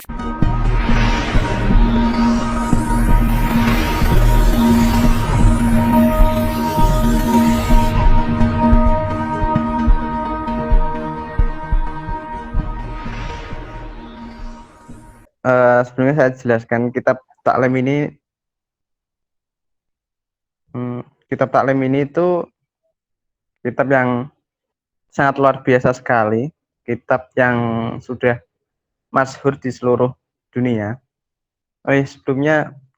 Sebelumnya saya jelaskan kitab Ta'lim ini. Kitab Ta'lim ini itu kitab yang sangat luar biasa sekali, kitab yang sudah masyhur di seluruh dunia.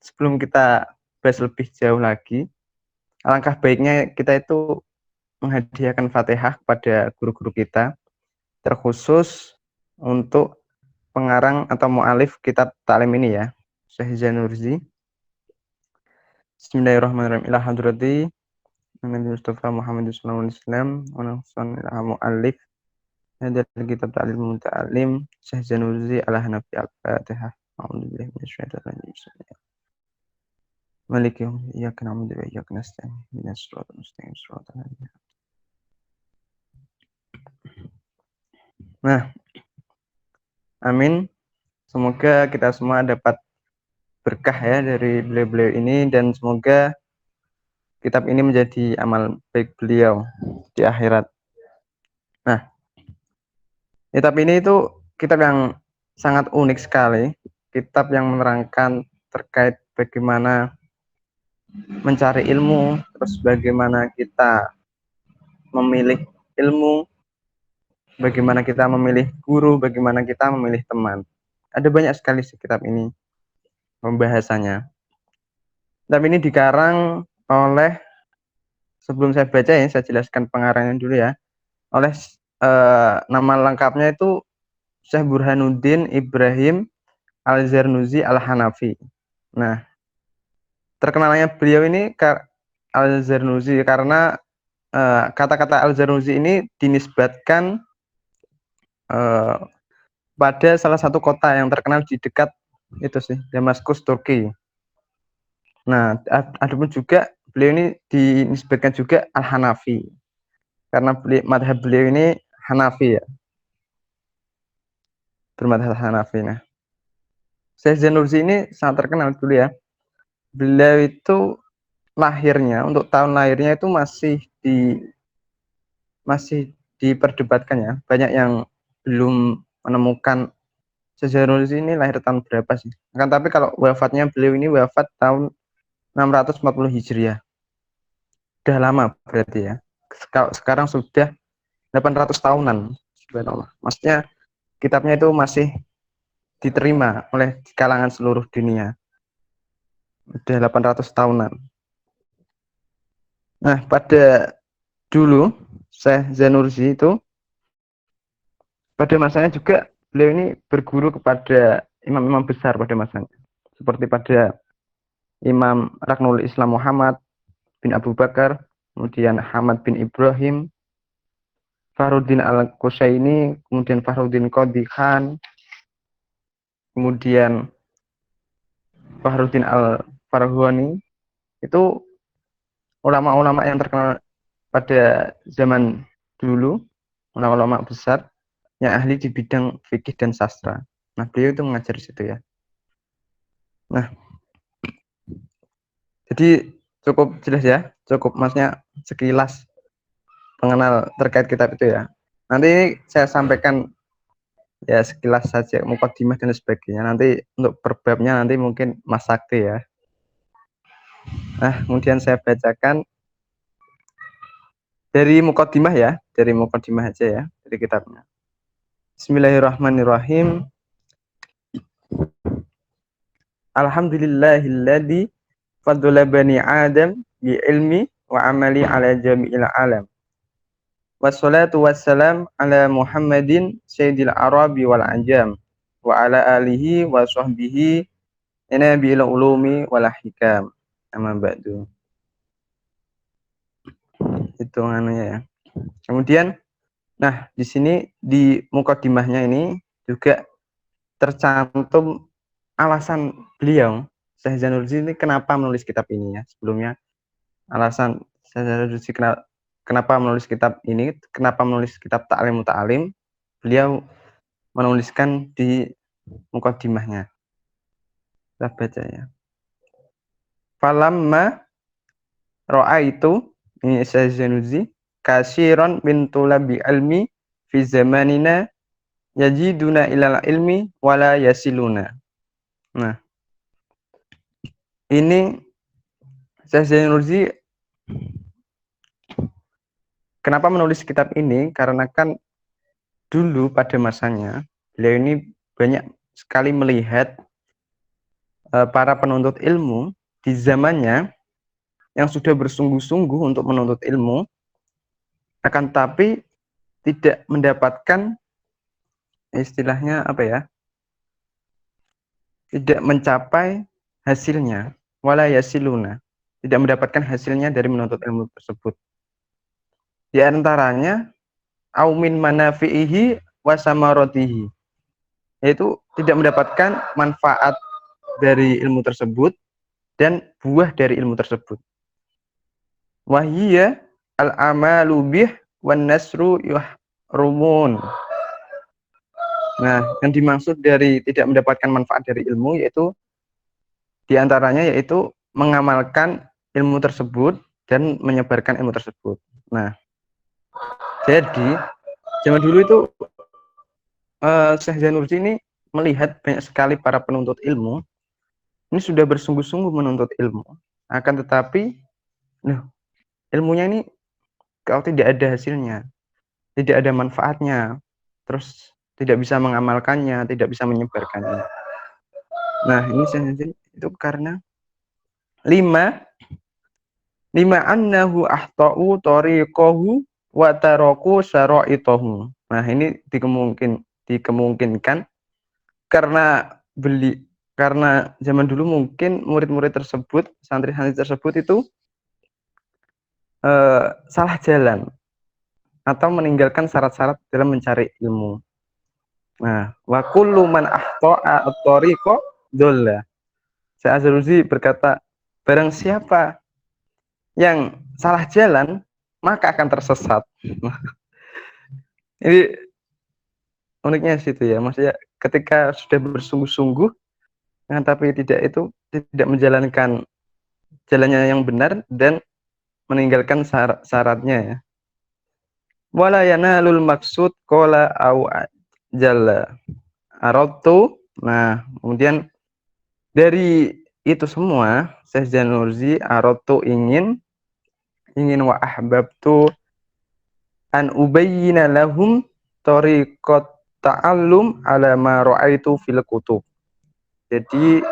Sebelum kita bahas lebih jauh lagi, alangkah baiknya kita itu menghadiahkan Fatihah kepada guru-guru kita, terkhusus untuk pengarang atau mu'alif kitab Ta'lim ini ya, Syekh Zanurzi. Bismillahirrahmanirrahim. Ila hadrati Nabi Mustafa Muhammad sallallahu alaihi wasallam wa nafsan mu'alif hadal kitab Ta'lim Muta'alim Syekh Zanurzi al-Hanafi al-Fatihah. A'udzubillahi minasyaitonir rajim. Maliki yaumiddin. Iyyaka na'budu wa iyyaka nasta'in. Ihdinas siratal mustaqim. Shiratal ladzina. Nah, amin. Semoga kita semua dapat berkah ya dari beliau-beliau ini, dan semoga kitab ini menjadi amal baik beliau di akhirat. Nah, kitab ini itu kitab yang sangat unik sekali, kitab yang menerangkan terkait bagaimana mencari ilmu, terus bagaimana kita memilih ilmu, bagaimana kita memilih guru, bagaimana kita memilih teman. Ada banyak sekali di kitab ini pembahasannya. Kitab ini dikarang oleh, sebelum saya baca ya, saya jelaskan pengarangnya dulu ya. Oleh nama lengkapnya itu Syekh Burhanuddin Ibrahim Al-Zarnuzi Al-Hanafi. Nah, terkenalnya beliau ini Al-Zarnuzi karena kata-kata Al-Zarnuzi ini dinisbatkan pada salah satu kota yang terkenal di dekat itu sih, Damaskus, Turki. Nah, adapun juga beliau ini dinisbatkan juga Al-Hanafi karena madhab beliau ini Hanafi ya, bermadhab Hanafi. Nah, Syekh Zanurzi ini sangat terkenal dulu ya. Beliau itu lahirnya, untuk tahun lahirnya itu masih diperdebatkan ya. Banyak yang belum menemukan Syekh Zanurzi ini lahir tahun berapa sih. Akan tapi kalau wafatnya, beliau ini wafat tahun 640 Hijriah. Sudah lama berarti ya. Sekarang sudah 800 tahunan. Subhanallah. Maksudnya kitabnya itu masih diterima oleh kalangan seluruh dunia. Sudah 800 tahunan. Nah, pada dulu Syekh Zanurzi itu pada masanya juga beliau ini berguru kepada imam-imam besar pada masanya. Seperti pada Imam Raknul Islam Muhammad bin Abu Bakar, kemudian Hamad bin Ibrahim, Fakhruddin Al-Qushaini, kemudian Fakhruddin Qadhi Khan, kemudian Fakhruddin Al-Farghani. Itu ulama-ulama yang terkenal pada zaman dulu, ulama-ulama besar yang ahli di bidang fikih dan sastra. Nah, beliau itu mengajar di situ ya. Nah, jadi cukup jelas ya, cukup maksudnya sekilas pengenal terkait kitab itu ya. Nanti ini saya sampaikan ya sekilas saja, mukadimah dan sebagainya. Nanti untuk perbabnya nanti mungkin Mas Sakti ya. Nah, kemudian saya bacakan dari mukadimah ya, dari mukadimah aja ya, dari kitabnya. Bismillahirrahmanirrahim. Alhamdulillahilladzi faddala bani Adam bi ilmi wa amali ala jami'il alam. Wassalatu wassalam ala Muhammadin sayyidil arabi wal anjam wa ala alihi wa sahbihi nabil ulumi wal hikam. Amma ba'du. Itu anunya ya. Kemudian nah, di sini di mukadimahnya ini juga tercantum alasan beliau Syekh Zanurzi ini kenapa menulis kitab ini ya. Sebelumnya alasan Syekh Zanurzi kenapa menulis kitab ini, kenapa menulis kitab Ta'lim Muta'alim. Beliau menuliskan di mukaddimahnya. Kita baca ya. Falamma ra'aitu, ini Syekh Zanuzi, kasiron min tulabi ilmi fi zamanina yajiduna ilal ilmi wala yasiluna. Nah, ini Syekh Zanuzi kenapa menulis kitab ini? Karena kan dulu pada masanya beliau ini banyak sekali melihat para penuntut ilmu di zamannya yang sudah bersungguh-sungguh untuk menuntut ilmu, akan tapi tidak mendapatkan istilahnya apa ya, tidak mencapai hasilnya, wala yasiluna, tidak mendapatkan hasilnya dari menuntut ilmu tersebut. Di antaranya aumin manafi'ihi wa samarotihi, yaitu tidak mendapatkan manfaat dari ilmu tersebut dan buah dari ilmu tersebut. Wahiyya al-amalu bih wan nasru yuhrumun. Nah, yang dimaksud dari tidak mendapatkan manfaat dari ilmu yaitu diantaranya yaitu mengamalkan ilmu tersebut dan menyebarkan ilmu tersebut. Nah, jadi zaman dulu itu Syekh Zanusi ini melihat banyak sekali para penuntut ilmu ini sudah bersungguh-sungguh menuntut ilmu, akan tetapi ilmunya ini kalau tidak ada hasilnya, tidak ada manfaatnya, terus tidak bisa mengamalkannya, tidak bisa menyebarkannya. Nah, ini itu karena lima annahu ahtau tariqahu wa taraku syara'itahu. Nah, ini dikemungkinkan karena zaman dulu mungkin murid-murid tersebut, santri-santri tersebut itu salah jalan atau meninggalkan syarat-syarat dalam mencari ilmu. Nah, wa kullu man ahta'a at-tariqa dhalla. Syekh Az-Zanusi berkata, barang siapa yang salah jalan, maka akan tersesat. Ini uniknya situ ya, maksudnya ketika sudah bersungguh-sungguh, tapi tidak menjalankan jalannya yang benar dan meninggalkan syaratnya ya. Wala yanalul maksud qala au jalla aradtu. Nah, kemudian dari itu semua Syekh Zanusi aradtu ingin wa ahbabtu an ubayyina lahum tariqat ta'allum ala ma ra'aitu fil kutub. Jadi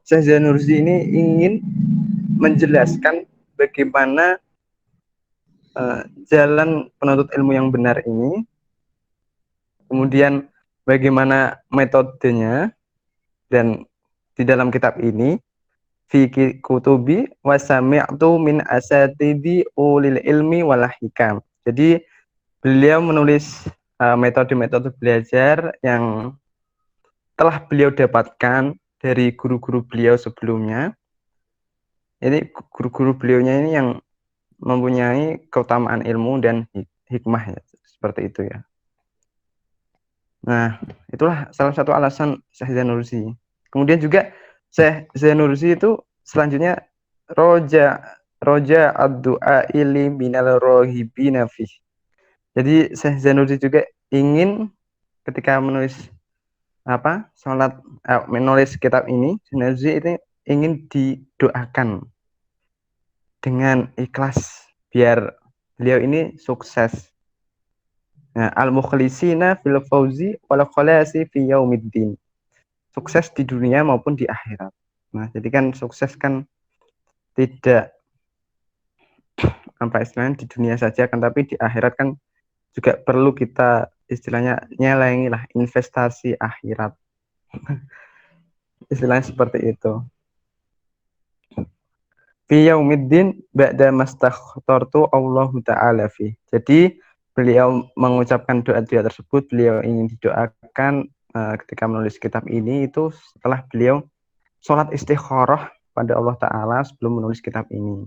Syekh Zanusi ini ingin menjelaskan bagaimana jalan penuntut ilmu yang benar ini, kemudian bagaimana metodenya, dan di dalam kitab ini fi kutubi wa sami'tu min asatidi ulil ilmi wal hikam. Jadi beliau menulis metode-metode belajar yang telah beliau dapatkan dari guru-guru beliau sebelumnya. Jadi guru-guru beliaunya ini yang mempunyai keutamaan ilmu dan hikmah ya, seperti itu ya. Nah, itulah salah satu alasan Syekh Zanusi. Kemudian juga Syekh Zanusi itu selanjutnya roja ad-du'a ili minal rohibina fi. Jadi Syekh Zanusi juga ingin ketika menulis menulis kitab ini, Zanusi itu ingin didoakan dengan ikhlas biar beliau ini sukses. Nah, al-mukhlisina fil fauzi wal khalasi fi yaumiddin. Sukses di dunia maupun di akhirat. Nah, jadi kan sukses kan tidak istilahnya di dunia saja kan, tapi di akhirat kan juga perlu kita istilahnya nyelengi lah investasi akhirat. Istilahnya seperti itu. Fi yaumiddin ba'da mastakhtartu Allahu ta'ala fi. Jadi beliau mengucapkan doa-doa tersebut, beliau ingin didoakan ketika menulis kitab ini itu setelah beliau sholat istikharah pada Allah Ta'ala sebelum menulis kitab ini.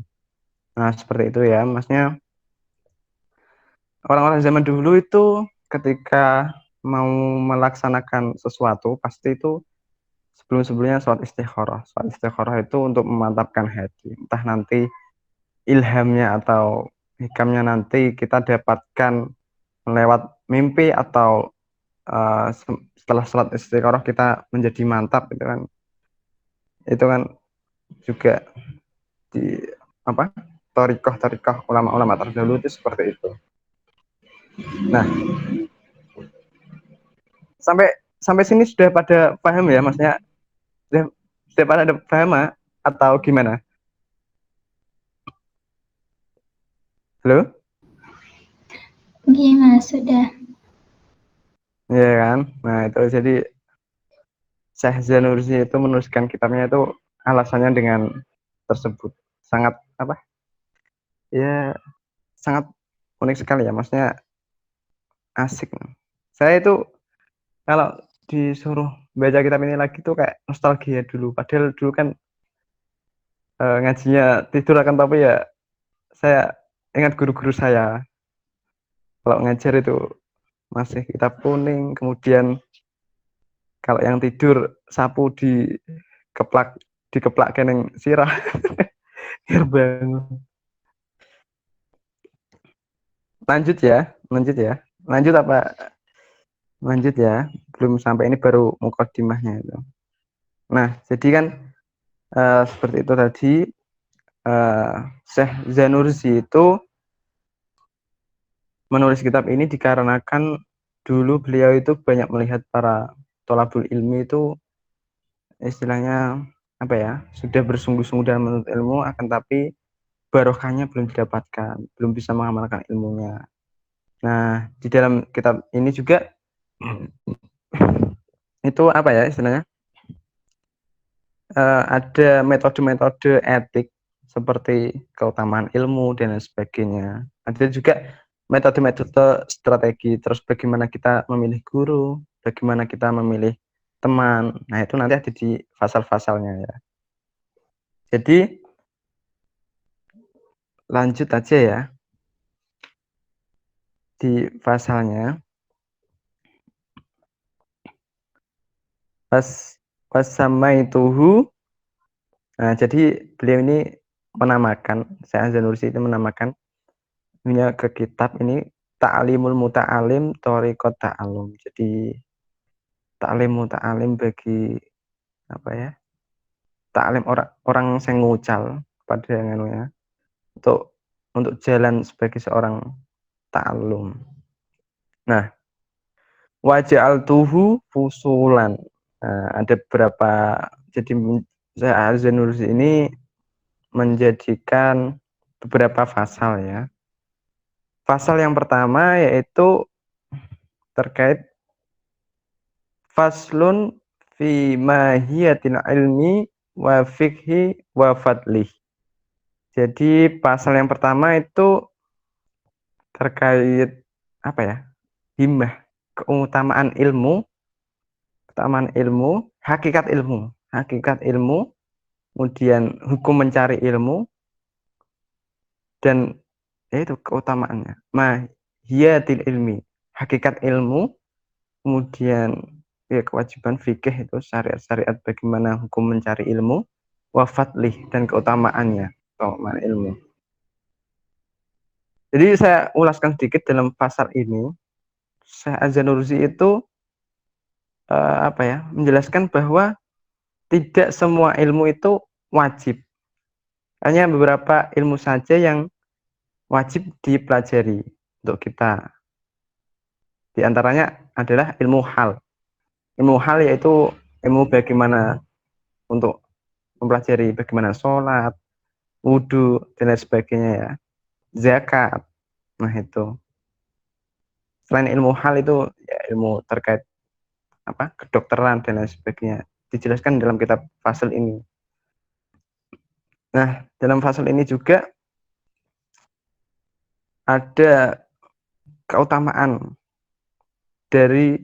Nah, seperti itu ya, maksudnya orang-orang zaman dulu itu ketika mau melaksanakan sesuatu pasti itu sebelum-sebelumnya sholat istikharah. Sholat istikharah itu untuk memantapkan hati. Entah nanti ilhamnya atau hikamnya nanti kita dapatkan lewat mimpi atau setelah sholat istikharah kita menjadi mantap itu kan juga di apa torikoh ulama-ulama terdahulu itu seperti itu. Nah, sampai sampai sini sudah pada paham ya, maksudnya sudah pada paham atau gimana? Halo? Gimana sudah? Iya kan? Nah, itu jadi Syekh Zanursi itu menuliskan kitabnya itu alasannya dengan tersebut. Sangat apa? Ya, sangat unik sekali ya, maksudnya asik. Saya itu kalau disuruh baca kitab ini lagi tuh kayak nostalgia dulu. Padahal dulu kan ngajinya tidur akan, tapi ya saya ingat guru-guru saya kalau ngajar itu masih kitab kuning, kemudian kalau yang tidur sapu dikeplak dikeplak keneng sirah biar bangun. Lanjut ya, lanjut ya, lanjut apa? Lanjut ya, belum sampai ini baru mukadimahnya itu. Nah, jadi kan seperti itu tadi, Syekh Zanursi itu menulis kitab ini dikarenakan dulu beliau itu banyak melihat para tholabul ilmi itu istilahnya apa ya, sudah bersungguh-sungguh dalam menuntut ilmu, akan tapi barokahnya belum didapatkan, belum bisa mengamalkan ilmunya. Nah, di dalam kitab ini juga itu apa ya istilahnya, ada metode-metode etik seperti keutamaan ilmu dan lain sebagainya. Ada juga metode-metode strategi, terus bagaimana kita memilih guru, bagaimana kita memilih teman. Nah, itu nanti ada di pasal-pasalnya ya. Jadi lanjut aja ya di pasalnya. Pas sama ituhu. Nah, jadi beliau ini menamakan, saya Zanursi itu menamakan punya ke kitab ini Ta'limul Muta'alim Thoriqat Ta'allum. Jadi taklim muta'alim bagi apa ya? Taklim orang orang yang ngucal pada ya, untuk jalan sebagai seorang ta'allum. Nah, waja'al tuhu fusulan. Nah, ada beberapa, jadi saya Zanursi ini menjadikan beberapa pasal ya. Pasal yang pertama yaitu terkait faslun fi mahiyatil ilmi wa fikhi wa fadlih. Jadi pasal yang pertama itu terkait apa ya? Himmah, keutamaan ilmu, hakikat ilmu, kemudian hukum mencari ilmu dan itu keutamaannya. Mahiyatil ilmi, hakikat ilmu, kemudian ya kewajiban fikih itu syariat-syariat bagaimana hukum mencari ilmu, wafatlih dan keutamaannya, keutamaan ilmu. Jadi saya ulaskan sedikit dalam pasal ini. Syekh Az-Zanursi itu apa ya, menjelaskan bahwa tidak semua ilmu itu wajib. Hanya beberapa ilmu saja yang wajib dipelajari untuk kita. Di antaranya adalah ilmu hal. Ilmu hal yaitu ilmu bagaimana untuk mempelajari bagaimana sholat, wudhu, dan lain sebagainya ya. Zakat. Nah itu. Selain ilmu hal itu ya ilmu terkait apa kedokteran dan lain sebagainya. Dijelaskan dalam kitab fasal ini. Nah, dalam fasal ini juga ada keutamaan dari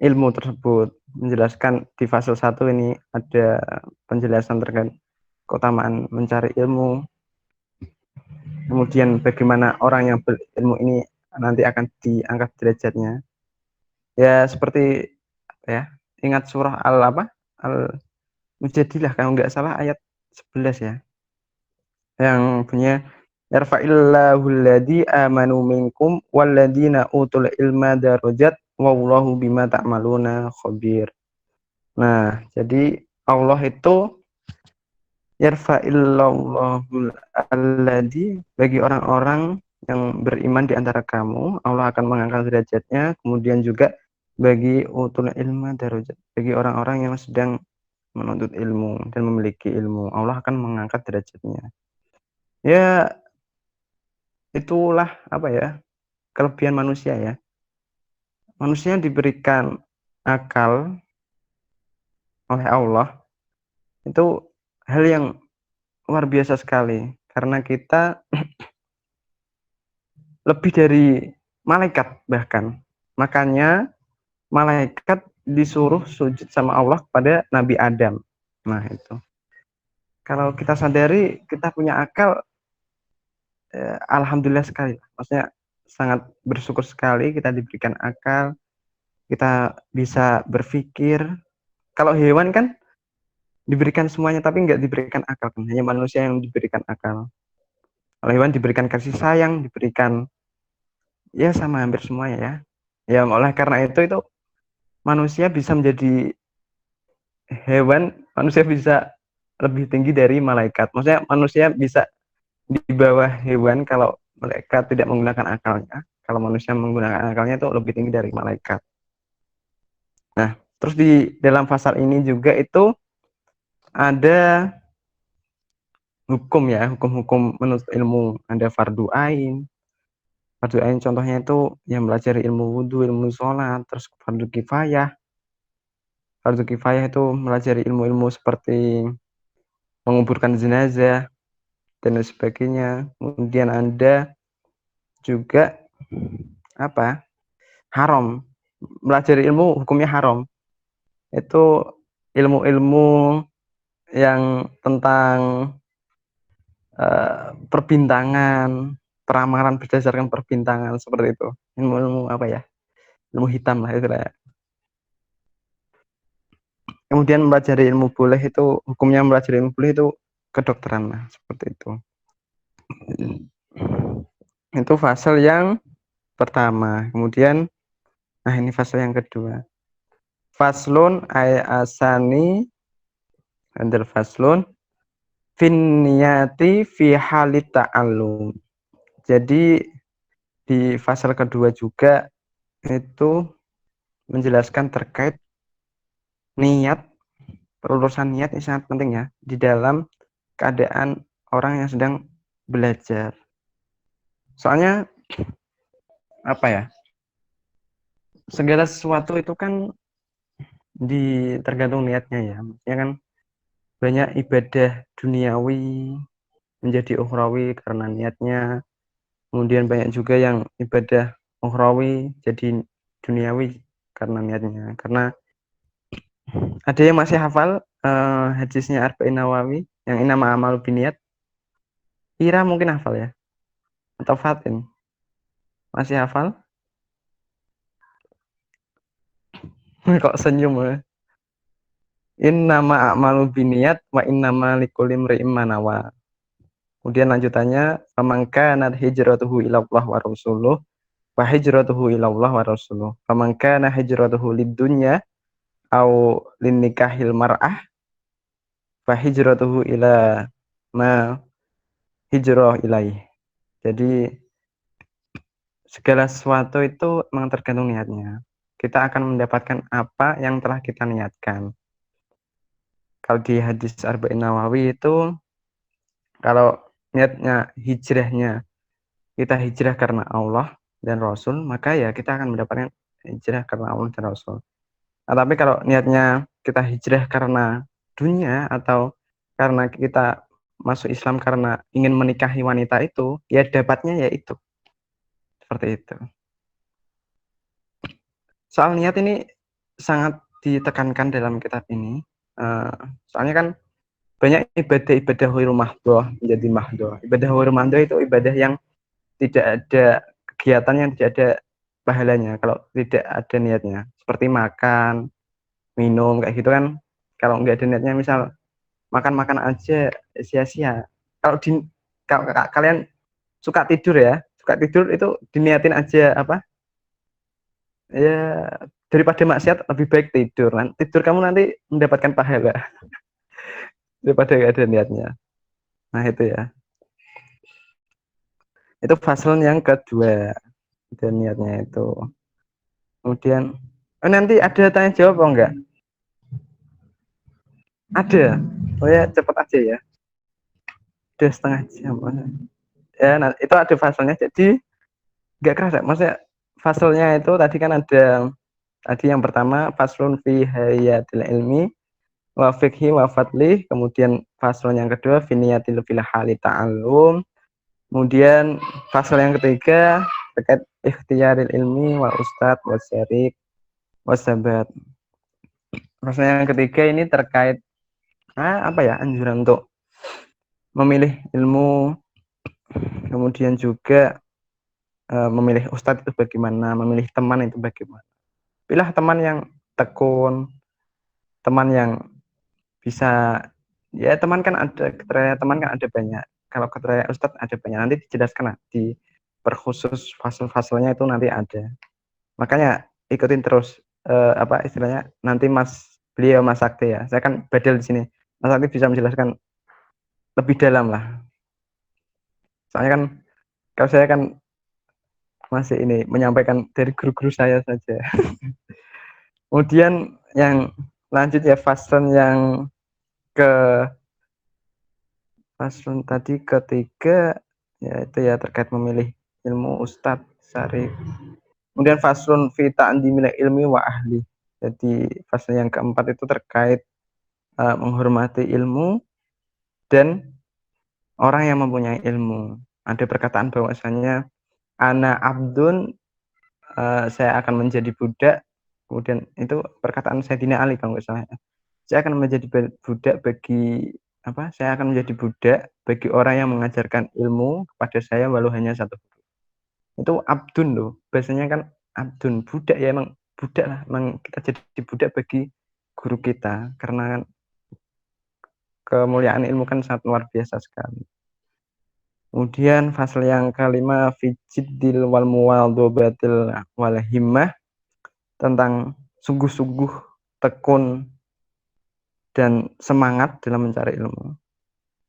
ilmu tersebut. Menjelaskan di fasal 1 ini ada penjelasan terkait keutamaan mencari ilmu, kemudian bagaimana orang yang berilmu ini nanti akan diangkat derajatnya. Ya seperti ya, ingat surah Al apa? Al-Mujadilah kalau nggak salah ayat 11 ya. Yang punya yarfa'illahu alladzi amanu minkum walladzina utul ilma darajat wallahu bima ta'maluna khabir. Nah, jadi Allah itu yarfa'illahul alladzi bagi orang-orang yang beriman di antara kamu, Allah akan mengangkat derajatnya, kemudian juga bagi utul ilma darajat, bagi orang-orang yang sedang menuntut ilmu dan memiliki ilmu, Allah akan mengangkat derajatnya. Ya, itulah apa ya? Kelebihan manusia ya. Manusia diberikan akal oleh Allah itu hal yang luar biasa sekali karena kita lebih dari malaikat bahkan. Makanya malaikat disuruh sujud sama Allah kepada Nabi Adam. Nah, itu. Kalau kita sadari kita punya akal, alhamdulillah sekali. Maksudnya sangat bersyukur sekali kita diberikan akal, kita bisa berpikir. Kalau hewan kan diberikan semuanya tapi nggak diberikan akal kan, hanya manusia yang diberikan akal. Kalau hewan diberikan kasih sayang, diberikan ya sama hampir semuanya ya. Ya oleh karena itu manusia bisa menjadi hewan, manusia bisa lebih tinggi dari malaikat. Maksudnya manusia bisa di bawah hewan kalau mereka tidak menggunakan akalnya. Kalau manusia menggunakan akalnya itu lebih tinggi dari malaikat. Nah, terus di dalam pasal ini juga itu ada hukum ya, hukum-hukum menuntut ilmu. Ada fardu ain. Fardu ain contohnya itu yang belajar ilmu wudhu, ilmu sholat, terus fardu kifayah. Fardu kifayah itu mempelajari ilmu-ilmu seperti menguburkan jenazah dan lain sebagainya. Kemudian ada juga apa? Haram. Belajar ilmu hukumnya haram. Itu ilmu-ilmu yang tentang perbintangan, peramalan berdasarkan perbintangan seperti itu. Ilmu-ilmu apa ya? Ilmu hitam lah itu lah. Kemudian mempelajari ilmu boleh itu hukumnya mempelajari ilmu boleh itu kedokteran lah seperti itu. Itu fase yang pertama. Kemudian nah ini fase yang kedua. Faslun ay asani andal faslun fin niyati fi halit ta'allum. Jadi di fase kedua juga itu menjelaskan terkait niat, pelurusan niat ini sangat penting ya di dalam keadaan orang yang sedang belajar. Soalnya apa ya? Segala sesuatu itu kan tergantung niatnya ya. Maksudnya kan banyak ibadah duniawi menjadi ukhrawi karena niatnya. Kemudian banyak juga yang ibadah ukhrawi jadi duniawi karena niatnya. Karena ada yang masih hafal hadisnya Arba'in Nawawi yang inama amalu biniat. Ira mungkin hafal ya. Atau Fatin. Masih hafal? Kok senyum ya? Innama a'malu biniat wa innama likulli imri'in ma nawa. Kemudian lanjutannya faman kanat hijratuhu ila Allah wa rasuluh wa hijratuhu ila Allah wa rasuluh. Faman kana hijratuhu lid-dunya au linnikahil mar'ah fa hijratuhu ila ma hijrah ilaih. Jadi segala sesuatu itu memang tergantung niatnya. Kita akan mendapatkan apa yang telah kita niatkan. Kalau di hadis Arba'in Nawawi itu kalau niatnya hijrahnya kita hijrah karena Allah dan Rasul, maka ya kita akan mendapatkan hijrah karena Allah dan Rasul. Nah, tapi kalau niatnya kita hijrah karena dunia atau karena kita masuk Islam karena ingin menikahi wanita itu, ya dapatnya ya itu. Seperti itu. Soal niat ini sangat ditekankan dalam kitab ini. Soalnya kan banyak ibadah-ibadah ghairul mahdhah menjadi mahdhah. Ibadah ghairul mahdhah itu ibadah yang tidak ada kegiatan yang tidak ada pahalanya kalau tidak ada niatnya. Seperti makan, minum kayak gitu kan. Kalau nggak ada niatnya, misal makan-makan aja sia-sia. Kalau kalian suka tidur ya, suka tidur itu diniatin aja apa? Ya daripada maksiat lebih baik tidur. Tidur kamu nanti mendapatkan pahala daripada nggak ada niatnya. Nah itu ya. Itu fasal yang kedua. Dan niatnya itu. Kemudian nanti ada tanya jawab apa enggak? Ada. Oh ya cepat aja ya. Udah setengah jam. Ya, nah, itu ada fasalnya. Jadi nggak kerasa. Maksudnya fasalnya itu tadi kan ada tadi yang pertama faslun fi hayatil ilmi wa fikhi wa fadli, kemudian fasal yang kedua fi niyatil fil hali ta'allum, kemudian fasal yang ketiga terkait ikhtiyaril ilmi wa ustad wa syarik wa sabat. Fasal yang ketiga ini terkait apa ya, anjuran untuk memilih ilmu, kemudian juga memilih ustadz itu bagaimana, memilih teman itu bagaimana. Pilih teman yang tekun, teman yang bisa, ya teman kan ada, kriteria teman kan ada banyak. Kalau kriteria ustadz ada banyak, nanti dijelaskan di perkhusus fase-fasenya itu nanti ada. Makanya ikutin terus apa istilahnya, nanti beliau Mas Sakti ya. Saya kan badal di sini. Mas Sakti bisa menjelaskan lebih dalam lah. Soalnya kan kalau saya kan masih ini menyampaikan dari guru-guru saya saja. Kemudian yang lanjut ya ke faslon tadi ketiga, yaitu ya terkait memilih ilmu ustadz syarif. Kemudian faslun fi ta'dimil ilmi wa ahli. Jadi faslon yang keempat itu terkait menghormati ilmu dan orang yang mempunyai ilmu. Ada perkataan bahwasanya ana abdun, saya akan menjadi budak. Kemudian itu perkataan Sayyidina Ali kalau nggak salah. Saya akan menjadi budak bagi apa? Saya akan menjadi budak bagi orang yang mengajarkan ilmu kepada saya walau hanya satu. Itu abdun loh. Biasanya kan abdun, budak ya, emang budak lah. Emang kita jadi budak bagi guru kita karena kan kemuliaan ilmu kan sangat luar biasa sekali. Kemudian fasal yang kelima fijiddil wal muwadhabatil wal himmah, tentang sungguh-sungguh, tekun dan semangat dalam mencari ilmu.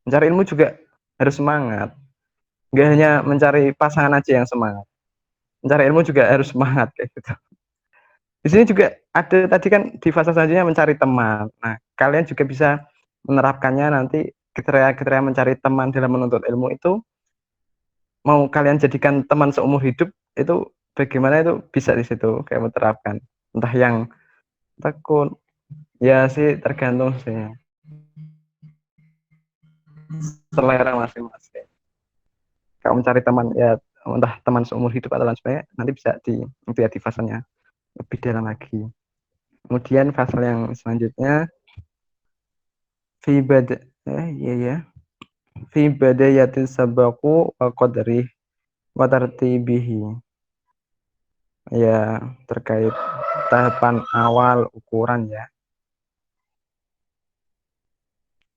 Mencari ilmu juga harus semangat. Nggak hanya mencari pasangan aja yang semangat. Mencari ilmu juga harus semangat kayak gitu. Di sini juga ada tadi kan di fase selanjutnya mencari teman. Nah, kalian juga bisa menerapkannya nanti kriteria-kriteria mencari teman dalam menuntut ilmu itu, mau kalian jadikan teman seumur hidup itu bagaimana, itu bisa di situ kayak menerapkan. Entah yang tekun, ya sih tergantung sih selera masing-masing. Kalau mencari teman ya entah teman seumur hidup atau lain sebagainya, nanti bisa di fasenya lebih dalam lagi. Kemudian fase yang selanjutnya fi bad iya ya fi badayatis sabaku wa qadri wa tartibihi, ya terkait tahapan awal ukuran ya.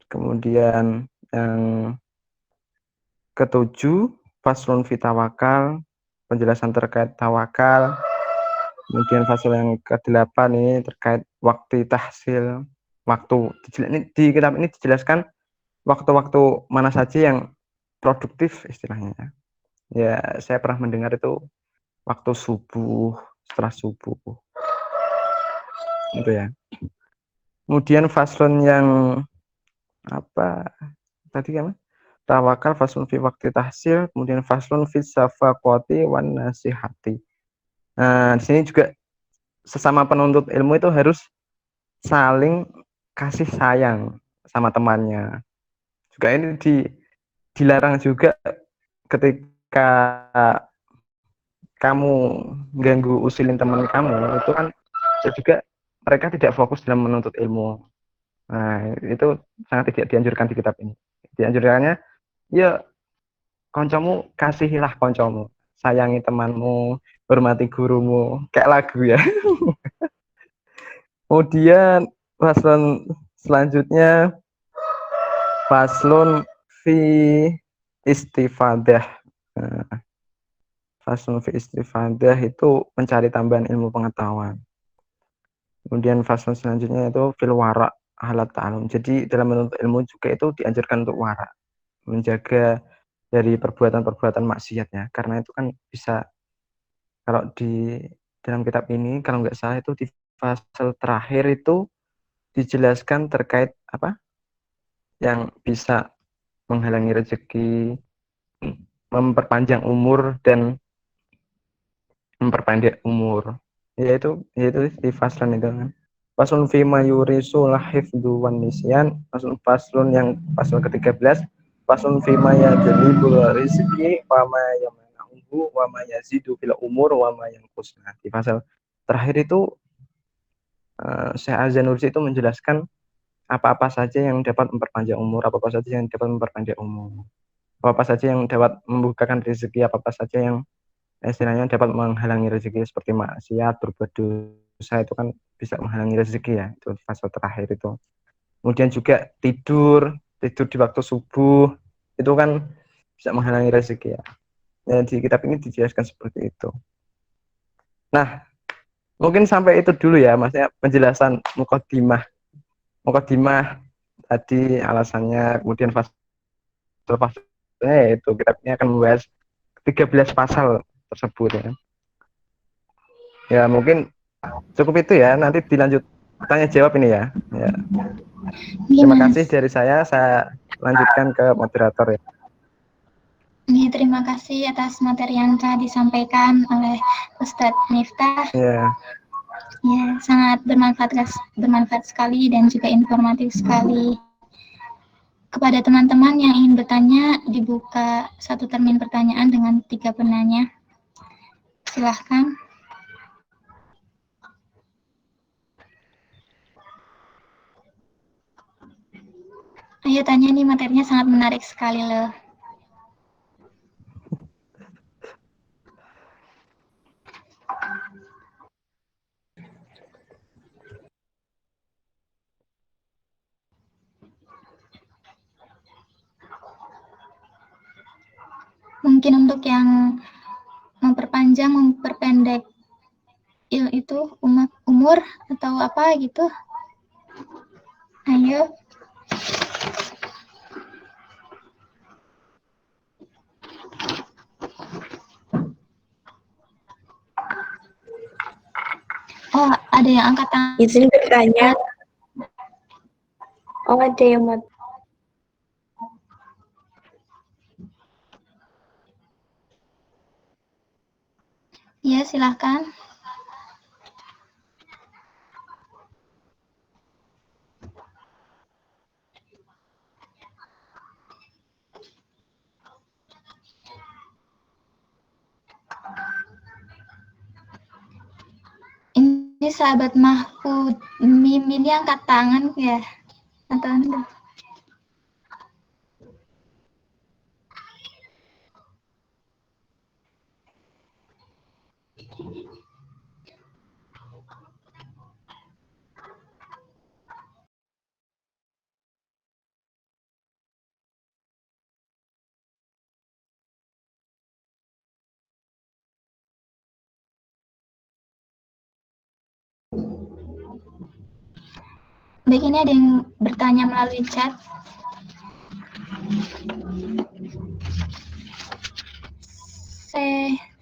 Kemudian yang ketujuh faslun fi tawakal, penjelasan terkait tawakal. Kemudian fasal yang ke-8 ini terkait waktu tahsil. Ini di kitab ini dijelaskan waktu-waktu mana saja yang produktif istilahnya. Ya, saya pernah mendengar itu waktu subuh, setelah subuh. Itu ya. Kemudian faslun yang apa tadi kan? Tawakal faslun fi waktu tahsil, kemudian faslun fi safaqati wan nasihati. Nah, di sini juga sesama penuntut ilmu itu harus saling kasih sayang sama temannya. Juga ini dilarang juga ketika kamu ganggu usilin teman kamu, itu kan juga mereka tidak fokus dalam menuntut ilmu. Nah, itu sangat tidak dianjurkan di kitab ini. Dianjurkannya, ya koncomu kasihilah koncomu. sayangi temanmu, hormati gurumu, kayak lagu ya. Kemudian paslon selanjutnya paslon fi istifadah. Nah, paslon fi istifadah itu mencari tambahan ilmu pengetahuan. Kemudian fase selanjutnya itu fil wara halat ta'alum. Jadi dalam menuntut ilmu juga itu dianjurkan untuk wara, menjaga dari perbuatan-perbuatan maksiatnya. Karena itu kan bisa, kalau di dalam kitab ini kalau nggak salah itu di fase terakhir itu dijelaskan terkait apa yang bisa menghalangi rezeki, memperpanjang umur dan memperpendek umur. Yaitu di faslon itu kan. Faslun fi mayurisu lahifdu wan nisyan. Faslun yang pasal ke-13. Faslun fi maya jalibul rizki wa ma yamana'uhu wa ma yazidu fil umur wa ma yanqus. Nah, di pasal terakhir itu Syekh Azanursi itu menjelaskan apa-apa saja yang dapat memperpanjang umur, apa-apa saja yang dapat memperpanjang umur, apa-apa saja yang dapat membukakan rezeki, apa-apa saja yang istilahnya dapat menghalangi rezeki seperti maksiat, berbuat dosa itu kan bisa menghalangi rezeki ya, itu di fase terakhir itu. Kemudian juga tidur di waktu subuh itu kan bisa menghalangi rezeki ya. Ya, di kitab ini dijelaskan seperti itu. Nah, mungkin sampai itu dulu ya, maksudnya penjelasan mukadimah. Mukadimah tadi alasannya, kemudian pasal-pasalnya itu kitabnya akan membahas 13 pasal tersebut ya. Ya, mungkin cukup itu ya, nanti dilanjut tanya jawab ini ya. Ya. Iya, Terima Mas. kasih dari saya lanjutkan ke moderator ya. Iya, terima kasih atas materi yang telah disampaikan oleh Ustadz Miftah. Ya, Ya, sangat bermanfaat sekali dan juga informatif sekali. Kepada teman-teman yang ingin bertanya, dibuka satu termin pertanyaan dengan 3 penanya. Silahkan. Ayo tanya nih, materinya sangat menarik sekali loh. Mungkin untuk yang memperpanjang, memperpendek itu umur atau apa gitu. Ayo. Oh, ada yang angkat tangan. Izin bertanya. Oh, ada yang mau. Ya, silahkan. Ini sahabat Mahfud Mimin yang angkat tangan ya, atau enggak? Baik, ini ada yang bertanya melalui chat.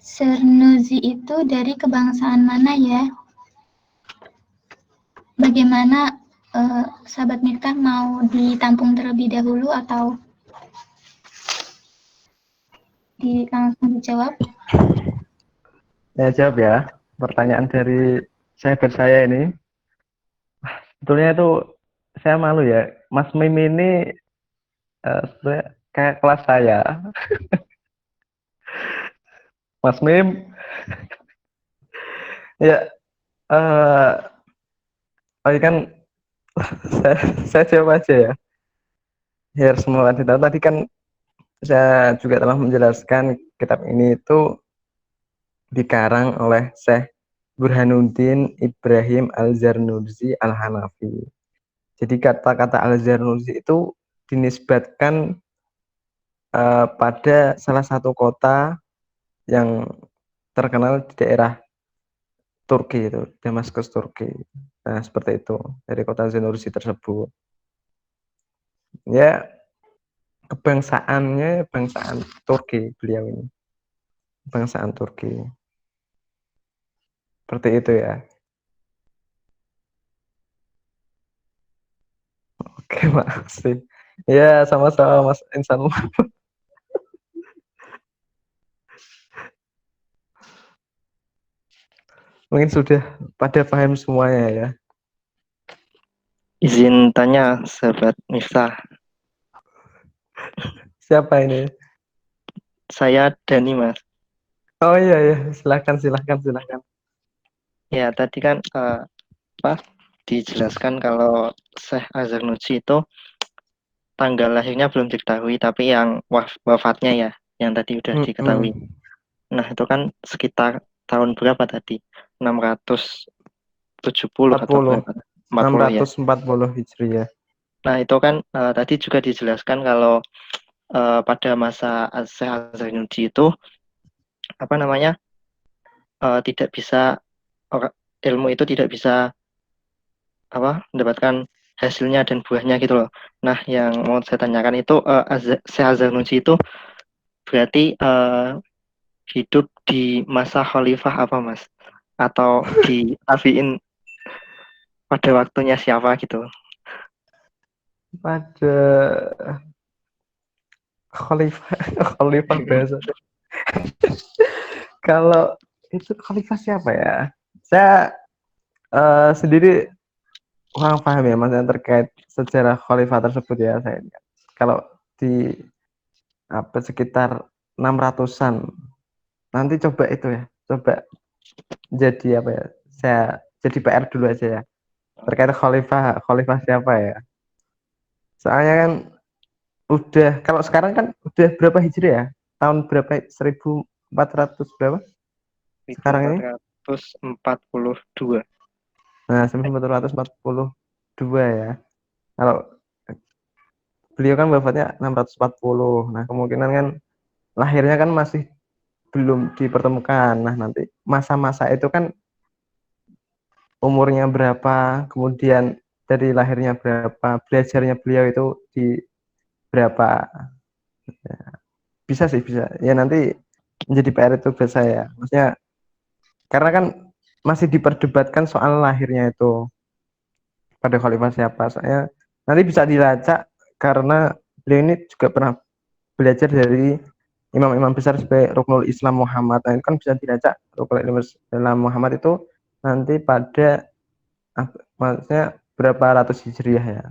Sernuzi itu dari kebangsaan mana ya? Bagaimana sahabat Miftah, mau ditampung terlebih dahulu atau langsung dijawab? saya jawab ya. Pertanyaan dari sahabat saya ini. Sebetulnya itu saya malu ya. Mas Mim ini sebenarnya kayak kelas saya. Mas Mim, ya, oh kan saya jawab aja ya. Biar semua tidak. Tadi kan saya juga telah menjelaskan kitab ini itu dikarang oleh Syekh Burhanuddin Ibrahim Al-Zarnuji Al-Hanafi. Jadi kata-kata Al-Zarnuji itu dinisbatkan pada salah satu kota yang terkenal di daerah Turki itu, Damaskus, Turki. Nah, seperti itu dari kota Zarnuji tersebut. Ya, kebangsaannya bangsaan Turki beliau ini. Bangsaan Turki. Seperti itu ya. Oke, makasih. Ya, sama-sama Mas Insan. Mungkin sudah pada paham semuanya ya. Izin tanya, sahabat Miftah. Siapa ini? Saya Dani, Mas. Oh iya ya, silakan. Ya, tadi kan dijelaskan kalau Syekh Azarnuji itu tanggal lahirnya belum diketahui, tapi yang wafatnya ya, yang tadi udah diketahui. Nah, itu kan sekitar tahun berapa tadi? 670 atau 40. berapa? 40 ya. 640 Hijriah. Nah, itu kan tadi juga dijelaskan kalau pada masa Syekh Azarnuji itu apa namanya? Tidak bisa ilmu itu tidak bisa mendapatkan hasilnya dan buahnya gitu loh. Nah, yang mau saya tanyakan itu Syekh Azarnuji itu berarti hidup di masa khalifah apa, Mas? Atau di tabiin pada waktunya siapa gitu? Pada khalifah khalifah biasa. Kalau itu khalifah siapa ya? Saya sendiri kurang paham ya Mas yang terkait sejarah khalifah tersebut ya saya. Kalau di sekitar 600-an. Nanti coba itu ya. Coba jadi apa ya? Saya jadi PR dulu aja ya. Terkait khalifah siapa ya? Soalnya kan udah kalau sekarang kan udah berapa Hijriah ya? Tahun berapa? 1400 berapa? Sekarang ini? 1442. Nah, 1442 ya. Kalau beliau kan wafatnya 640. Nah, kemungkinan kan lahirnya kan masih belum dipertemukan. Nah, nanti masa-masa itu kan umurnya berapa, kemudian dari lahirnya berapa, belajarnya beliau itu di berapa. Bisa sih, bisa. Ya nanti menjadi PR itu buat saya. Maksudnya karena kan masih diperdebatkan soal lahirnya itu pada khalifah siapa. Saya nanti bisa dilacak karena beliau ini juga pernah belajar dari imam-imam besar sebagai Ruknul Islam Muhammad. Nah, itu kan bisa dilacak Ruknul Islam Muhammad itu nanti pada maksudnya berapa ratus Hijriah ya.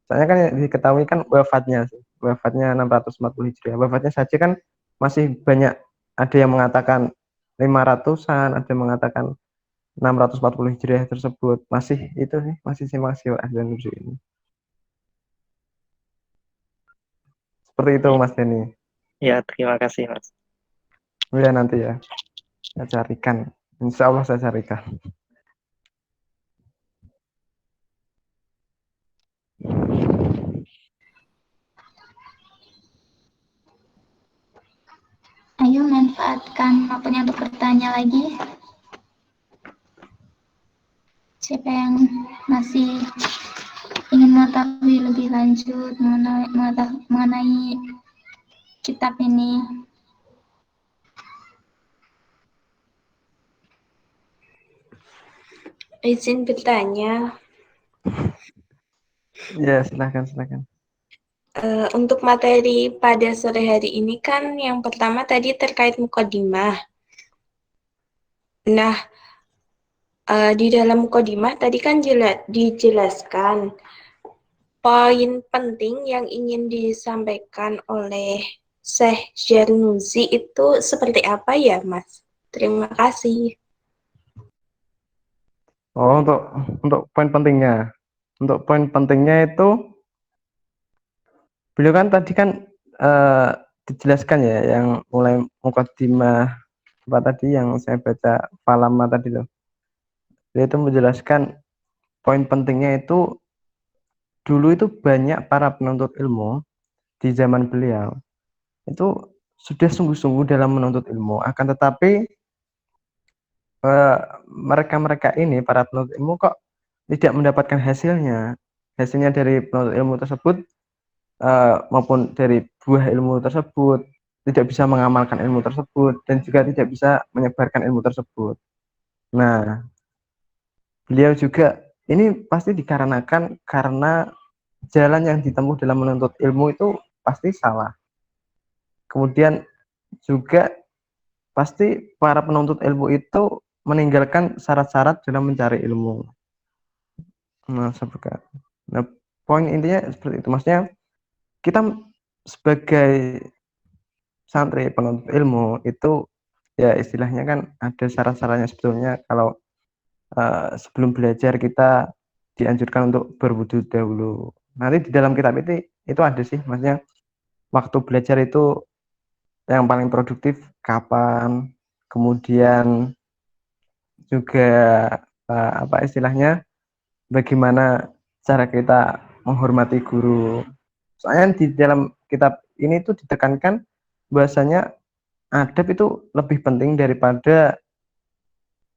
Soalnya kan yang diketahui kan wafatnya 640 Hijriah. Wafatnya saja kan masih banyak, ada yang mengatakan 500-an, ada yang mengatakan 640 Hijriah tersebut. Masih itu sih, masih simpang siur ahli nujum ini. Seperti itu Mas Denny. Ya, terima kasih, Mas. Ya nanti ya, saya carikan. Insya Allah saya carikan. Ayo manfaatkan waktunya untuk bertanya lagi. Siapa yang masih ingin mengetahui lebih lanjut mengenai kitab ini? Izin bertanya, Ya silakan. untuk materi pada sore hari ini kan yang pertama tadi terkait mukadimah. Nah, di dalam mukadimah tadi kan dijelaskan poin penting yang ingin disampaikan oleh Syekh Zarnuji itu seperti apa ya, Mas? Terima kasih. Oh, untuk poin pentingnya. Untuk poin pentingnya itu beliau kan tadi kan dijelaskan ya yang mulai mukadimah apa tadi yang saya baca Falama tadi loh. Dia itu menjelaskan poin pentingnya itu dulu itu banyak para penuntut ilmu di zaman beliau itu sudah sungguh-sungguh dalam menuntut ilmu, akan tetapi mereka-mereka ini para penuntut ilmu kok tidak mendapatkan hasilnya dari penuntut ilmu tersebut maupun dari buah ilmu tersebut, tidak bisa mengamalkan ilmu tersebut dan juga tidak bisa menyebarkan ilmu tersebut. Nah, beliau juga ini pasti dikarenakan karena jalan yang ditempuh dalam menuntut ilmu itu pasti salah. Kemudian juga pasti para penuntut ilmu itu meninggalkan syarat-syarat dalam mencari ilmu. Nah, nah, poin intinya seperti itu. Maksudnya kita sebagai santri penuntut ilmu itu ya istilahnya kan ada syarat-syaratnya sebetulnya. Kalau sebelum belajar kita dianjurkan untuk berwudu dahulu. Nanti di dalam kitab itu ada sih, maksudnya waktu belajar itu yang paling produktif kapan, kemudian juga apa istilahnya bagaimana cara kita menghormati guru. Soalnya di dalam kitab ini tuh ditekankan bahwasanya adab itu lebih penting daripada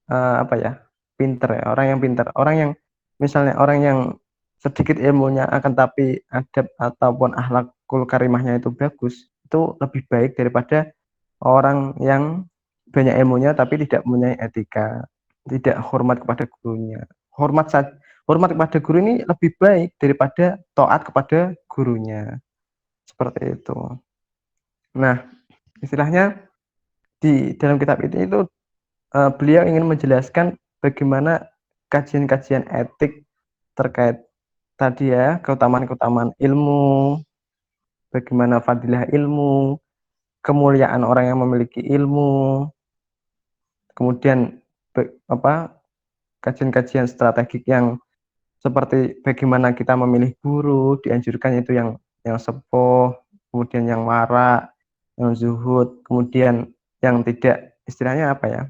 apa ya, pinter ya, orang yang pinter, orang yang misalnya orang yang sedikit ilmunya akan tapi adab ataupun akhlakul karimahnya itu bagus, itu lebih baik daripada orang yang banyak ilmunya tapi tidak mempunyai etika, tidak hormat kepada gurunya. Hormat kepada guru ini lebih baik daripada taat kepada gurunya. Seperti itu. Nah, istilahnya di dalam kitab ini itu beliau ingin menjelaskan bagaimana kajian-kajian etik terkait tadi ya, keutamaan-keutamaan ilmu, bagaimana fadilah ilmu, kemuliaan orang yang memiliki ilmu, kemudian apa kajian-kajian strategik yang seperti bagaimana kita memilih guru, dianjurkan itu yang sepuh, kemudian yang warak, yang zuhud, kemudian yang tidak istilahnya apa ya?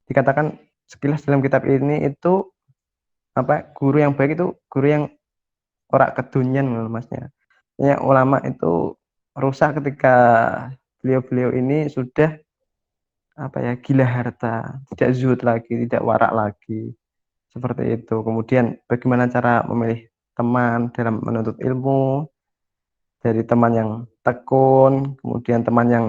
Dikatakan sekilas dalam kitab ini itu apa guru yang baik itu guru yang ora kedunyan masnya. Ya, ulama itu rusak ketika beliau-beliau ini sudah apa ya gila harta, tidak zuhud lagi, tidak warak lagi. Seperti itu. Kemudian bagaimana cara memilih teman dalam menuntut ilmu, dari teman yang tekun, kemudian teman yang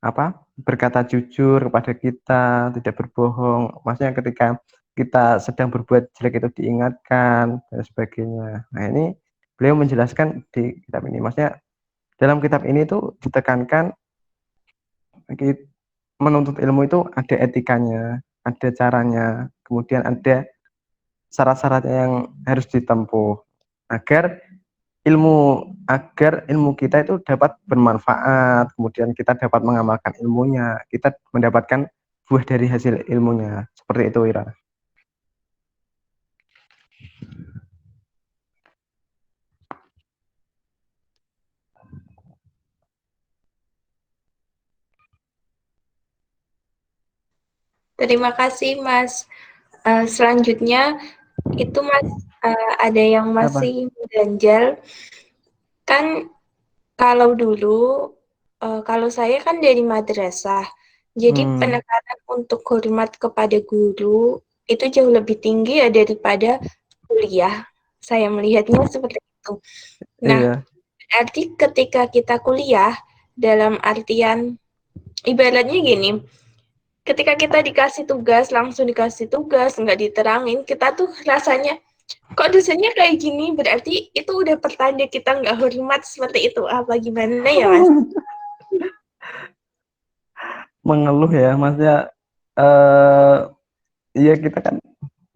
apa berkata jujur kepada kita, tidak berbohong. Maksudnya ketika kita sedang berbuat jelek itu diingatkan dan sebagainya. Nah, ini beliau menjelaskan di kitab ini. Maksudnya dalam kitab ini tuh ditekankan menuntut ilmu itu ada etikanya, ada caranya, kemudian ada syarat-syaratnya yang harus ditempuh agar ilmu kita itu dapat bermanfaat, kemudian kita dapat mengamalkan ilmunya, kita mendapatkan buah dari hasil ilmunya. Seperti itu, Ira. Terima kasih, Mas. Selanjutnya, itu Mas, ada yang masih mengganjal. Kan kalau dulu, kalau saya kan dari madrasah, jadi penekanan untuk hormat kepada guru itu jauh lebih tinggi ya daripada kuliah. Saya melihatnya seperti itu. Nah, Iya. berarti ketika kita kuliah, dalam artian ibaratnya gini, ketika kita dikasih tugas, langsung dikasih tugas, nggak diterangin, kita tuh rasanya, kok dosennya kayak gini, berarti itu udah pertanda kita nggak hormat seperti itu. Apa gimana ya, Mas? Mengeluh ya, Masnya. Iya kita kan,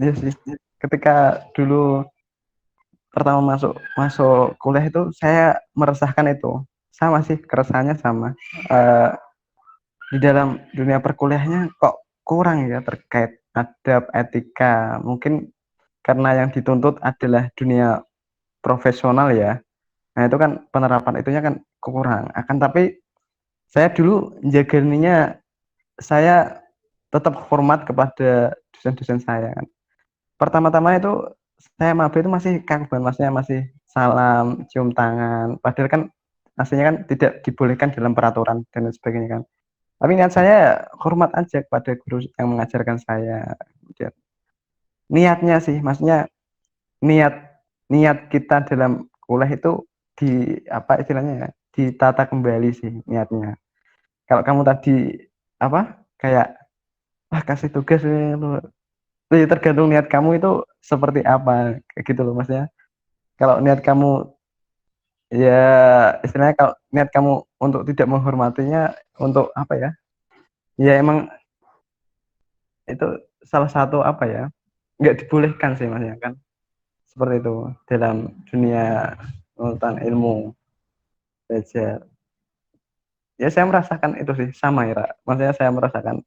ya sih, ketika dulu pertama masuk masuk kuliah itu saya meresahkan itu. Sama sih, keresahannya sama. Eh, di dalam dunia perkuliahannya kok kurang ya terkait adab etika, mungkin karena yang dituntut adalah dunia profesional ya. Nah itu kan penerapan itunya kan kurang, akan tapi saya dulu menjaga ininya saya tetap hormat kepada dosen-dosen saya kan. Pertama-tama itu saya maba itu masih kaku banget, maksudnya masih salam, cium tangan, padahal kan aslinya kan tidak dibolehkan dalam peraturan dan lain sebagainya kan. Tapi niat saya hormat aja kepada guru yang mengajarkan saya. Kemudian niatnya sih, maksudnya niat niat kita dalam kuliah itu di apa istilahnya ya, ditata kembali sih niatnya. Kalau kamu tadi apa kayak kasih tugas ya, tergantung niat kamu itu seperti apa kayak gitu loh maksudnya. Kalau niat kamu ya istilahnya kalau niat kamu untuk tidak menghormatinya untuk apa ya? Ya emang itu salah satu apa ya? Nggak dibolehkan sih maksudnya kan. Seperti itu dalam dunia penuntut ilmu belajar. Ya saya merasakan itu sih sama ya, maksudnya saya merasakan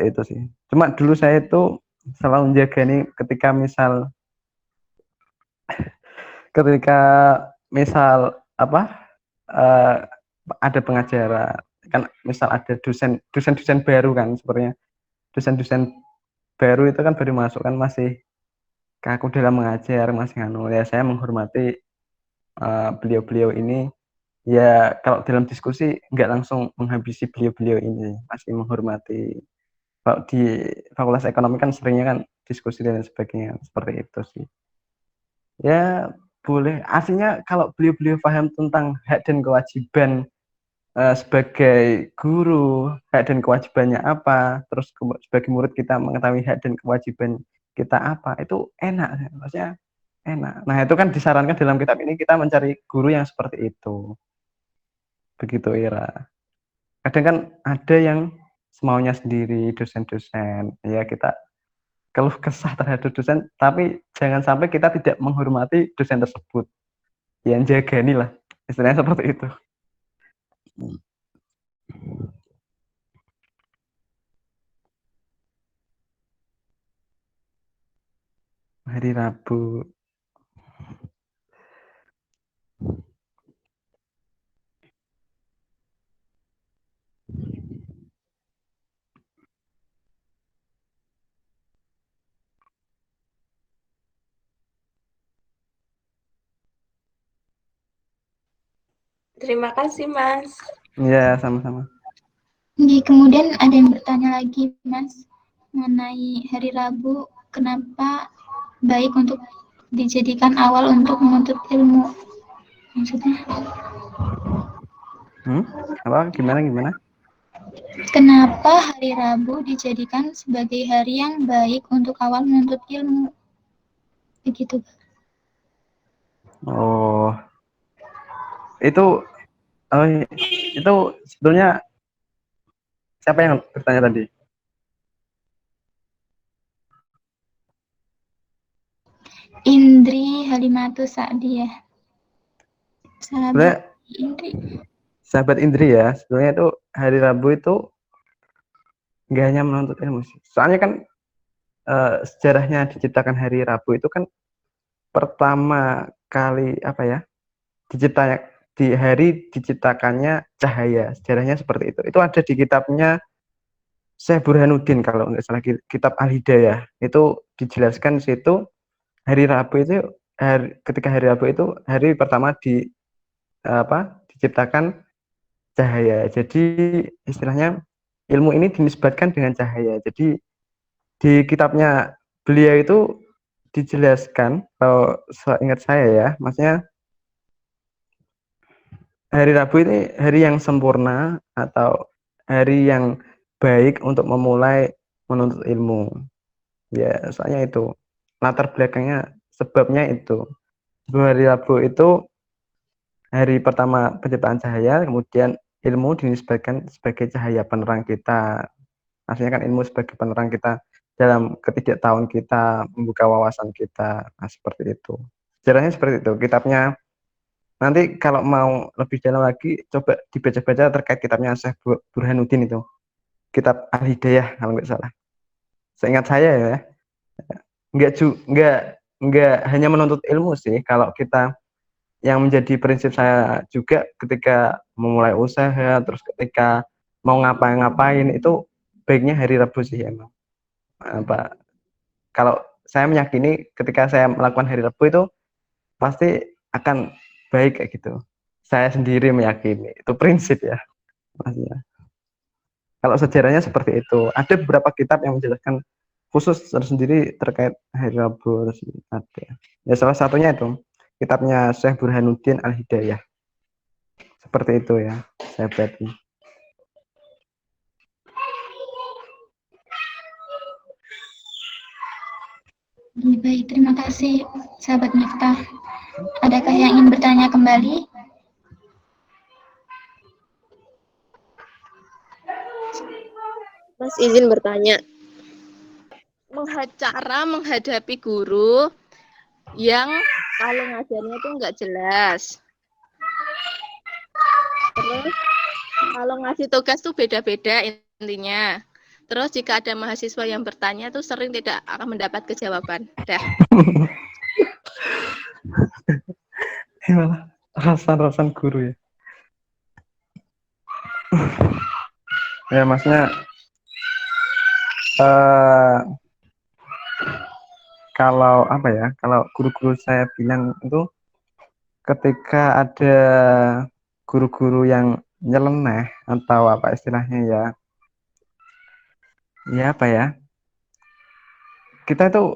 itu sih. Cuma dulu saya itu selalu menjaga ini ketika misal apa ada pengajaran kan, misal ada dosen baru kan, sepertinya dosen baru itu kan baru masuk kan, masih kaku dalam mengajar, masih anu ya, saya menghormati beliau-beliau ini ya. Kalau dalam diskusi nggak langsung menghabisi beliau-beliau ini, masih menghormati. Kalau di fakultas ekonomi kan seringnya kan diskusi dan sebagainya, seperti itu sih ya. Boleh aslinya kalau beliau-beliau paham tentang hak dan kewajiban sebagai guru, hak dan kewajibannya apa, terus sebagai murid kita mengetahui hak dan kewajiban kita apa, itu enak maksudnya, enak. Nah itu kan disarankan dalam kitab ini kita mencari guru yang seperti itu, begitu Ira. Kadang kan ada yang semaunya sendiri dosen-dosen ya, kita keluh kesah terhadap dosen, tapi jangan sampai kita tidak menghormati dosen tersebut, yang jagani lah istilahnya seperti itu. Hari Rabu Terima kasih, Mas. ya, sama-sama. Kemudian ada yang bertanya lagi, Mas, mengenai hari Rabu, kenapa baik untuk dijadikan awal untuk menuntut ilmu? Maksudnya? Apa? Gimana? Kenapa hari Rabu dijadikan sebagai hari yang baik untuk awal menuntut ilmu? Begitu. Oh, itu sebetulnya siapa yang bertanya tadi? Indri Halimatus Sa'diyah. Sahabat Indri. Sahabat Indri ya, sebetulnya itu hari Rabu itu nggak hanya menuntut ilmu sih. Soalnya kan sejarahnya diciptakan hari Rabu itu kan pertama kali apa ya, di hari diciptakannya cahaya. Sejarahnya seperti itu. Itu ada di kitabnya Syekh Burhanuddin kalau nggak salah, kitab Al-Hidayah. Itu dijelaskan di situ hari Rabu itu ketika hari Rabu itu hari pertama diciptakan cahaya. Jadi istilahnya ilmu ini dinisbatkan dengan cahaya. Jadi di kitabnya beliau itu dijelaskan, kalau seingat saya ya, maksudnya hari Rabu ini hari yang sempurna atau hari yang baik untuk memulai menuntut ilmu. Ya, soalnya itu latar belakangnya, sebabnya itu. Hari Rabu itu hari pertama penciptaan cahaya, kemudian ilmu dinisbatkan sebagai cahaya penerang kita. Artinya kan ilmu sebagai penerang kita dalam ketidaktahuan kita, membuka wawasan kita. Nah, seperti itu. Sejarahnya seperti itu. Kitabnya nanti kalau mau lebih dalam lagi, coba dibaca-baca terkait kitabnya Syekh Burhanuddin itu. Kitab Al-Hidayah kalau nggak salah. Seingat saya ya, nggak hanya menuntut ilmu sih. Kalau kita, yang menjadi prinsip saya juga ketika memulai usaha, terus ketika mau ngapain itu baiknya hari Rabu sih emang. Kalau saya meyakini ketika saya melakukan hari Rabu itu pasti akan baik kayak gitu. Saya sendiri meyakini itu prinsip ya, Mas ya. Kalau sejarahnya seperti itu. Ada beberapa kitab yang menjelaskan khusus tersendiri terkait hari Rabu ada. Ya salah satunya itu kitabnya Syekh Burhanuddin Al-Hidayah. Seperti itu ya, saya berarti. Baik, terima kasih sahabat Miftah. Adakah yang ingin bertanya kembali? Mas izin bertanya. Cara menghadapi guru yang kalau ngajarnya tuh nggak jelas. Terus kalau ngasih tugas tuh beda-beda intinya. Terus jika ada mahasiswa yang bertanya tuh sering tidak akan mendapat kejawaban. Dah. Malah rasan-rasan guru ya. Ya maksudnya kalau apa ya, kalau guru-guru saya bilang itu ketika ada guru-guru yang nyeleneh atau apa istilahnya ya apa ya, kita itu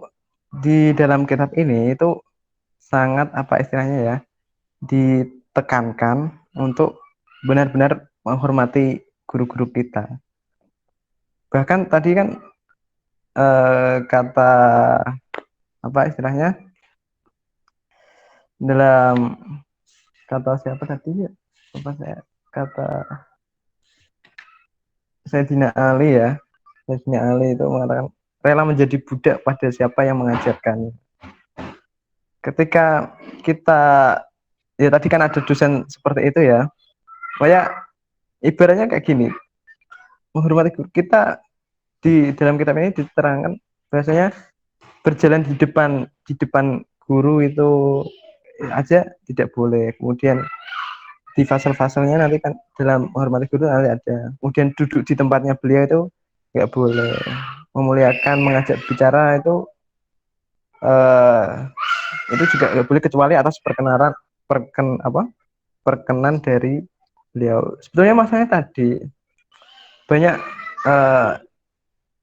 di dalam kitab ini itu sangat apa istilahnya ya, ditekankan untuk benar-benar menghormati guru-guru kita. Bahkan tadi kan kata apa istilahnya dalam kata siapa tadi ya, apa saya kata Sayyidina Ali ya, Sayyidina Ali itu mengatakan rela menjadi budak pada siapa yang mengajarkan. Ketika kita ya tadi kan ada dosen seperti itu ya, kayak ibaratnya kayak gini, menghormati guru kita di dalam kitab ini diterangkan bahasanya berjalan di depan guru itu aja tidak boleh. Kemudian di fase-fasenya nanti kan dalam menghormati guru nanti ada. Kemudian duduk di tempatnya beliau itu nggak boleh. Memuliakan, mengajak bicara itu juga nggak boleh kecuali atas perkenan dari beliau. Sebetulnya masalahnya tadi banyak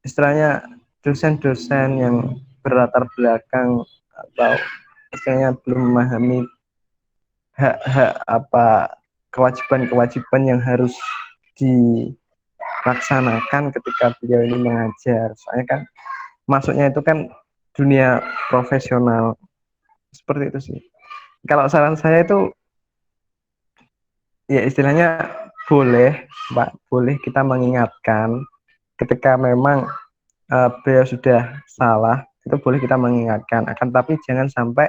istilahnya dosen-dosen yang berlatar belakang atau istilahnya belum memahami hak-hak apa kewajiban-kewajiban yang harus dilaksanakan ketika beliau ini mengajar. Soalnya kan masuknya itu kan dunia profesional. Seperti itu sih. Kalau saran saya itu ya istilahnya boleh, Pak, boleh kita mengingatkan ketika memang beliau sudah salah, itu boleh kita mengingatkan. Akan tapi jangan sampai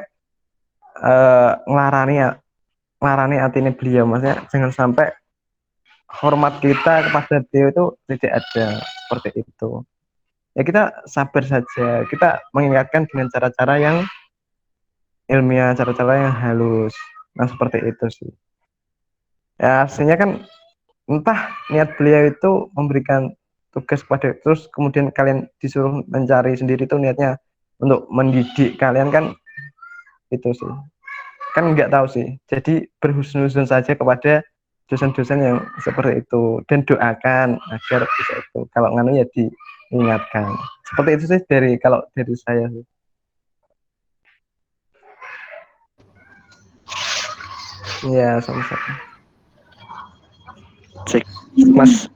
ngelarani hatinya beliau, maksudnya jangan sampai hormat kita kepada beliau itu tidak ada seperti itu. Ya kita sabar saja, kita mengingatkan dengan cara-cara yang ilmiah, cara-cara yang halus. Nah seperti itu sih. Ya artinya kan entah niat beliau itu memberikan tugas pada terus kemudian kalian disuruh mencari sendiri itu niatnya untuk mendidik kalian kan itu sih. Kan nggak tahu sih. Jadi berhusnuzon saja kepada dosen-dosen yang seperti itu dan doakan agar bisa itu. Kalau nganu ya diingatkan. Seperti itu sih kalau dari saya sih. Ya, sama-sama. Cek, Mas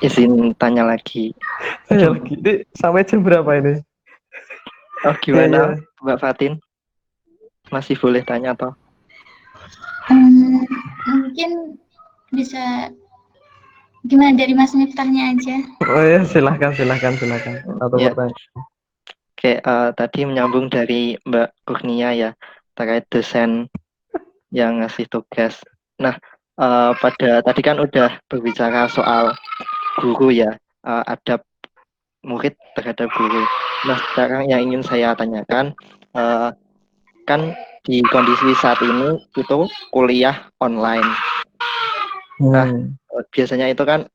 izin tanya lagi. Saya lagi. Ini sampai jam berapa ini? Oh gimana, Ya. Mbak Fatin? Masih boleh tanya atau? Mungkin bisa gimana dari Mas Miftahnya aja. Oh ya, silahkan. Atau Ya. pertanyaan. Oke, tadi menyambung dari Mbak Kurnia ya terkait dosen yang ngasih tugas. Nah, pada tadi kan udah berbicara soal guru ya, adab murid terhadap guru. Nah, sekarang yang ingin saya tanyakan, kan di kondisi saat ini itu kuliah online. Nah, Hmm. biasanya itu kan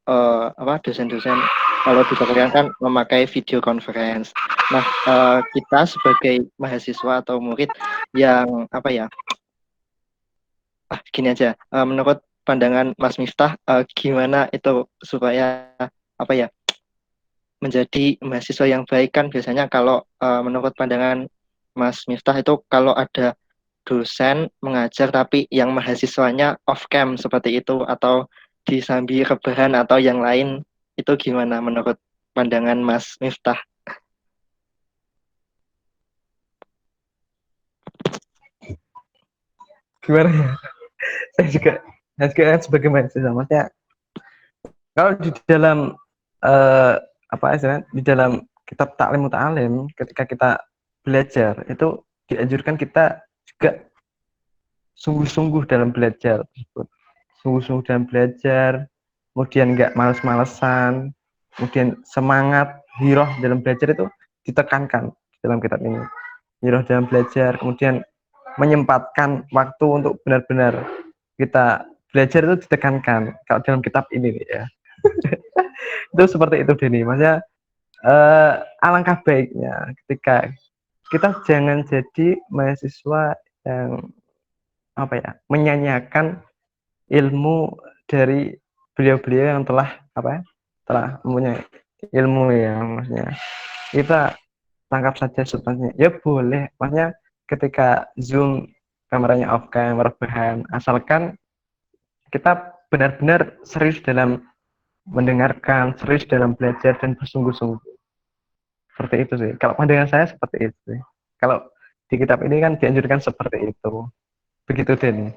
dosen-dosen kalau di Korea kan memakai video conference. Nah, kita sebagai mahasiswa atau murid yang gini aja, menurut pandangan Mas Miftah, gimana itu supaya apa ya menjadi mahasiswa yang baik kan biasanya kalau menurut pandangan Mas Miftah itu kalau ada dosen mengajar tapi yang mahasiswanya off cam seperti itu atau disambi rebahan atau yang lain itu gimana menurut pandangan Mas Miftah? Gimana ya? Saya juga sebagai mahasiswa, maksudnya kalau di dalam apa istilahnya di dalam kitab Ta'lim Muta'alim ketika kita belajar itu dianjurkan kita juga sungguh-sungguh dalam belajar tersebut, sungguh-sungguh dalam belajar, kemudian nggak males-malesan, kemudian semangat hiroh dalam belajar itu ditekankan dalam kitab ini. Hiroh dalam belajar, kemudian menyempatkan waktu untuk benar-benar kita belajar itu ditekankan kalau dalam kitab ini ya. Itu seperti itu Denny, maksudnya alangkah baiknya ketika kita jangan jadi mahasiswa yang menyanyiakan ilmu dari beliau-beliau yang telah telah mempunyai ilmu ya, maksudnya kita tangkap saja substansinya ya boleh, maksudnya ketika Zoom kameranya off cam rebahan, asalkan kita benar-benar serius dalam mendengarkan, serius dalam belajar dan bersungguh-sungguh. Seperti itu sih. Kalau pandangan saya seperti itu sih. Kalau di kitab ini kan dianjurkan seperti itu. Begitu Den.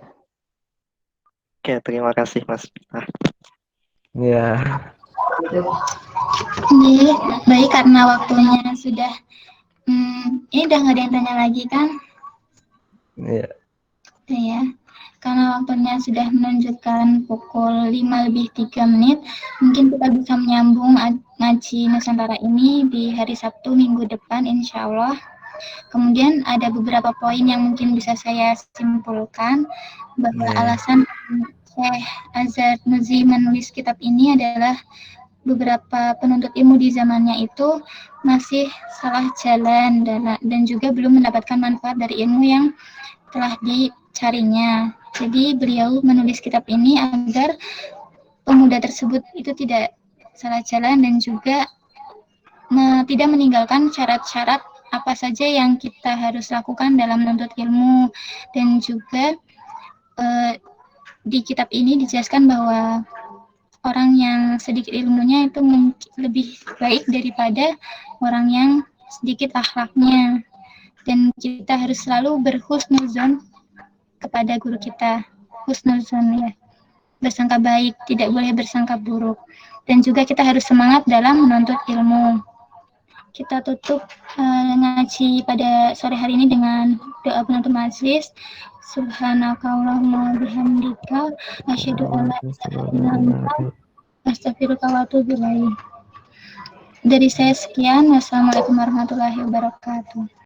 Oke, terima kasih Mas. Ya. Baik, karena waktunya sudah ini udah nggak ada yang tanya lagi kan? Iya. Ya, karena waktunya sudah menunjukkan pukul 5:03, mungkin kita bisa menyambung ngaji Nusantara ini di hari Sabtu minggu depan insya Allah. Kemudian ada beberapa poin yang mungkin bisa saya simpulkan bahwa alasan Syekh Azhar Nuzi menulis kitab ini adalah beberapa penuntut ilmu di zamannya itu masih salah jalan dan juga belum mendapatkan manfaat dari ilmu yang telah dicarinya. Jadi beliau menulis kitab ini agar pemuda tersebut itu tidak salah jalan dan juga tidak meninggalkan syarat-syarat apa saja yang kita harus lakukan dalam menuntut ilmu. Dan juga di kitab ini dijelaskan bahwa orang yang sedikit ilmunya itu lebih baik daripada orang yang sedikit akhlaknya. Dan kita harus selalu berhusnuzon kepada guru kita. Husnuzon ya. Bersangka baik, tidak boleh bersangka buruk. Dan juga kita harus semangat dalam menuntut ilmu. Kita tutup ngaji pada sore hari ini dengan doa penutup majelis. Subhanakallahumma bihamdika asyhadu an la ilaha illa anta astaghfiruka wa atubu ilaik. Dari saya sekian. Wassalamualaikum warahmatullahi wabarakatuh.